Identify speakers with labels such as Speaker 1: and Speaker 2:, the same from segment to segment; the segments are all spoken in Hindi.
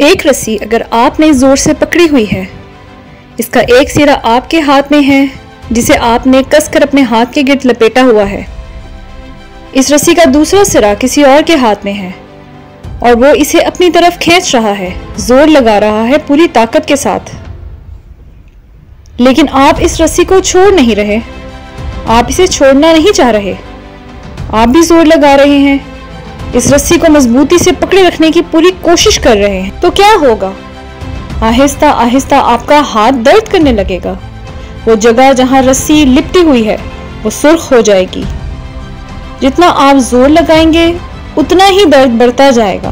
Speaker 1: एक रस्सी अगर आपने जोर से पकड़ी हुई है, इसका एक सिरा आपके हाथ में है जिसे आपने कसकर अपने हाथ के गिर्द लपेटा हुआ है। इस रस्सी का दूसरा सिरा किसी और के हाथ में है और वो इसे अपनी तरफ खींच रहा है, जोर लगा रहा है पूरी ताकत के साथ। लेकिन आप इस रस्सी को छोड़ नहीं रहे, आप इसे छोड़ना नहीं चाह रहे। आप भी जोर लगा रहे हैं, इस रस्सी को मजबूती से पकड़े रखने की पूरी कोशिश कर रहे हैं। तो क्या होगा? आहिस्ता आहिस्ता आपका हाथ दर्द करने लगेगा। वो जगह जहां रस्सी लिपटी हुई है वो सुर्ख हो जाएगी। जितना आप जोर लगाएंगे उतना ही दर्द बढ़ता जाएगा।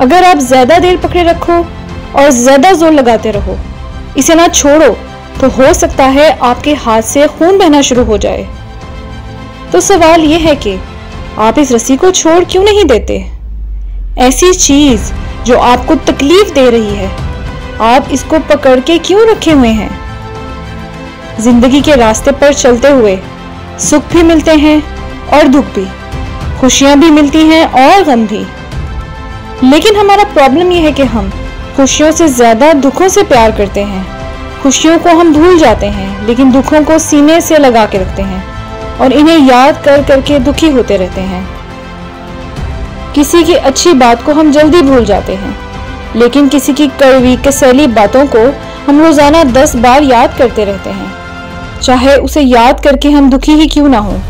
Speaker 1: अगर आप ज्यादा देर पकड़े रखो और ज्यादा जोर लगाते रहो, इसे ना छोड़ो, तो हो सकता है आपके हाथ से खून बहना शुरू हो जाए। तो सवाल यह है कि आप इस रस्सी को छोड़ क्यों नहीं देते? ऐसी चीज जो आपको तकलीफ दे रही है, आप इसको पकड़ के क्यों रखे हुए हैं? जिंदगी के रास्ते पर चलते हुए सुख भी मिलते हैं और दुख भी, खुशियां भी मिलती हैं और गम भी। लेकिन हमारा प्रॉब्लम यह है कि हम खुशियों से ज्यादा दुखों से प्यार करते हैं। खुशियों को हम भूल जाते हैं, लेकिन दुखों को सीने से लगा के रखते हैं और इन्हें याद कर करके दुखी होते रहते हैं। किसी की अच्छी बात को हम जल्दी भूल जाते हैं, लेकिन किसी की कड़वी कसैली बातों को हम रोजाना 10 बार याद करते रहते हैं, चाहे उसे याद करके हम दुखी ही क्यों ना हो।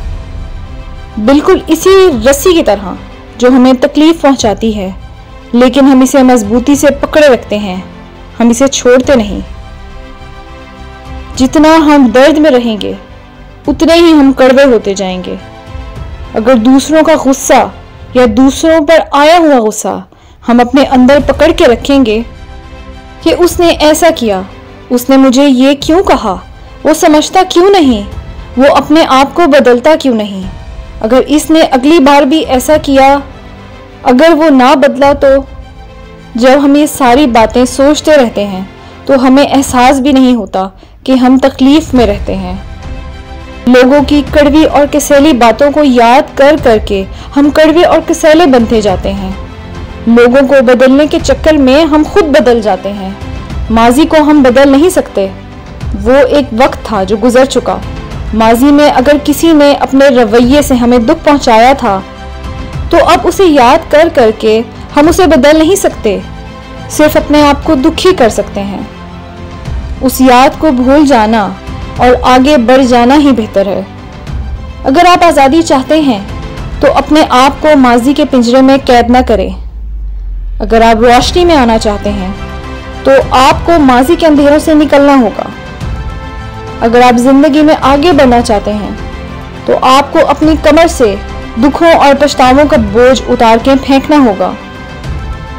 Speaker 1: बिल्कुल इसी रस्सी की तरह जो हमें तकलीफ पहुंचाती है, लेकिन हम इसे मजबूती से पकड़े रखते हैं, हम इसे छोड़ते नहीं। जितना हम दर्द में रहेंगे उतने ही हम कड़वे होते जाएंगे। अगर दूसरों का गुस्सा या दूसरों पर आया हुआ गुस्सा हम अपने अंदर पकड़ के रखेंगे कि उसने ऐसा किया, उसने मुझे ये क्यों कहा, वो समझता क्यों नहीं, वो अपने आप को बदलता क्यों नहीं, अगर इसने अगली बार भी ऐसा किया, अगर वो ना बदला तो। जब हम ये सारी बातें सोचते रहते हैं तो हमें एहसास भी नहीं होता कि हम तकलीफ में रहते हैं। लोगों की कड़वी और कसैली बातों को याद कर करके हम कड़वे और कसैले बनते जाते हैं। लोगों को बदलने के चक्कर में हम खुद बदल जाते हैं। माजी को हम बदल नहीं सकते, वो एक वक्त था जो गुजर चुका। माजी में अगर किसी ने अपने रवैये से हमें दुख पहुंचाया था तो अब उसे याद कर करके हम उसे बदल नहीं सकते, सिर्फ अपने आप को दुखी कर सकते हैं। उस याद को भूल जाना और आगे बढ़ जाना ही बेहतर है। अगर आप आज़ादी चाहते हैं तो अपने आप को माजी के पिंजरे में कैद न करें। अगर आप रोशनी में आना चाहते हैं तो आपको माजी के अंधेरों से निकलना होगा। अगर आप जिंदगी में आगे बढ़ना चाहते हैं तो आपको अपनी कमर से दुखों और पछतावों का बोझ उतार के फेंकना होगा।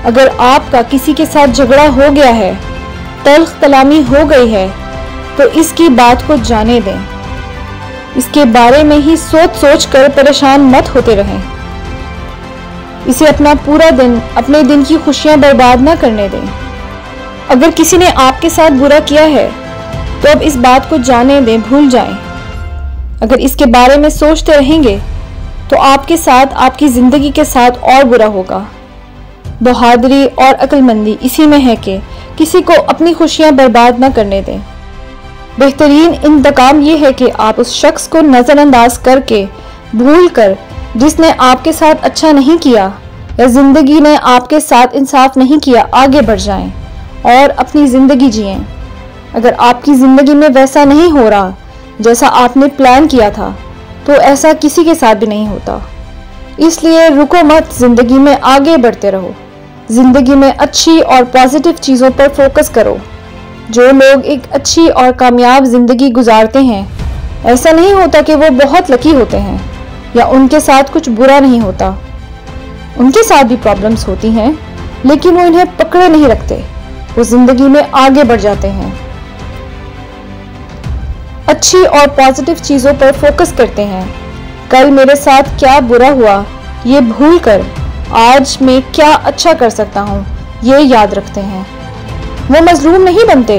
Speaker 1: अगर आपका किसी के साथ झगड़ा हो गया है, तल्ख कलामी हो गई है, तो इसकी बात को जाने दें। इसके बारे में ही सोच सोच कर परेशान मत होते रहें। इसे अपना पूरा दिन, अपने दिन की खुशियां बर्बाद न करने दें। अगर किसी ने आपके साथ बुरा किया है तो अब इस बात को जाने दें, भूल जाएं। अगर इसके बारे में सोचते रहेंगे तो आपके साथ, आपकी जिंदगी के साथ और बुरा होगा। बहादुरी और अक्लमंदी इसी में है कि किसी को अपनी खुशियां बर्बाद न करने दें। बेहतरीन इंतकाम ये है कि आप उस शख्स को नज़रअंदाज करके, भूल कर, जिसने आपके साथ अच्छा नहीं किया या जिंदगी ने आपके साथ इंसाफ नहीं किया, आगे बढ़ जाएं और अपनी जिंदगी जिएं। अगर आपकी जिंदगी में वैसा नहीं हो रहा जैसा आपने प्लान किया था तो ऐसा किसी के साथ भी नहीं होता। इसलिए रुको मत, जिंदगी में आगे बढ़ते रहो। जिंदगी में अच्छी और पॉजिटिव चीज़ों पर फोकस करो। जो लोग एक अच्छी और कामयाब जिंदगी गुजारते हैं, ऐसा नहीं होता कि वो बहुत लकी होते हैं या उनके साथ कुछ बुरा नहीं होता। उनके साथ भी प्रॉब्लम्स होती हैं, लेकिन वो इन्हें पकड़े नहीं रखते, वो जिंदगी में आगे बढ़ जाते हैं। अच्छी और पॉजिटिव चीज़ों पर फोकस करते हैं। कल मेरे साथ क्या बुरा हुआ ये भूल कर आज मैं क्या अच्छा कर सकता हूँ ये याद रखते हैं। वो मजलूम नहीं बनते,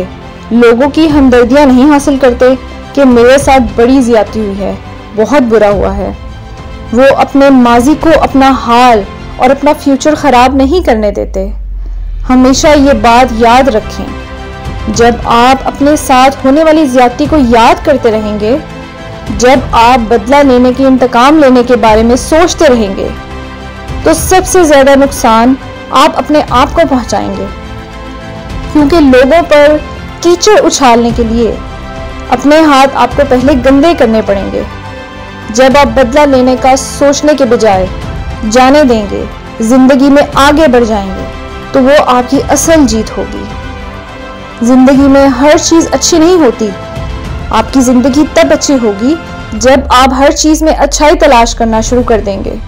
Speaker 1: लोगों की हमदर्दियाँ नहीं हासिल करते कि मेरे साथ बड़ी ज़्यादती हुई है, बहुत बुरा हुआ है। वो अपने माजी को अपना हाल और अपना फ्यूचर ख़राब नहीं करने देते। हमेशा ये बात याद रखें, जब आप अपने साथ होने वाली ज्यादती को याद करते रहेंगे, जब आप बदला लेने के, इंतकाम लेने के बारे में सोचते रहेंगे, तो सबसे ज्यादा नुकसान आप अपने आप को पहुंचाएंगे। क्योंकि लोगों पर कीचड़ उछालने के लिए अपने हाथ आपको पहले गंदे करने पड़ेंगे। जब आप बदला लेने का सोचने के बजाय जाने देंगे, जिंदगी में आगे बढ़ जाएंगे, तो वो आपकी असल जीत होगी। जिंदगी में हर चीज अच्छी नहीं होती। आपकी जिंदगी तब अच्छी होगी जब आप हर चीज में अच्छाई तलाश करना शुरू कर देंगे।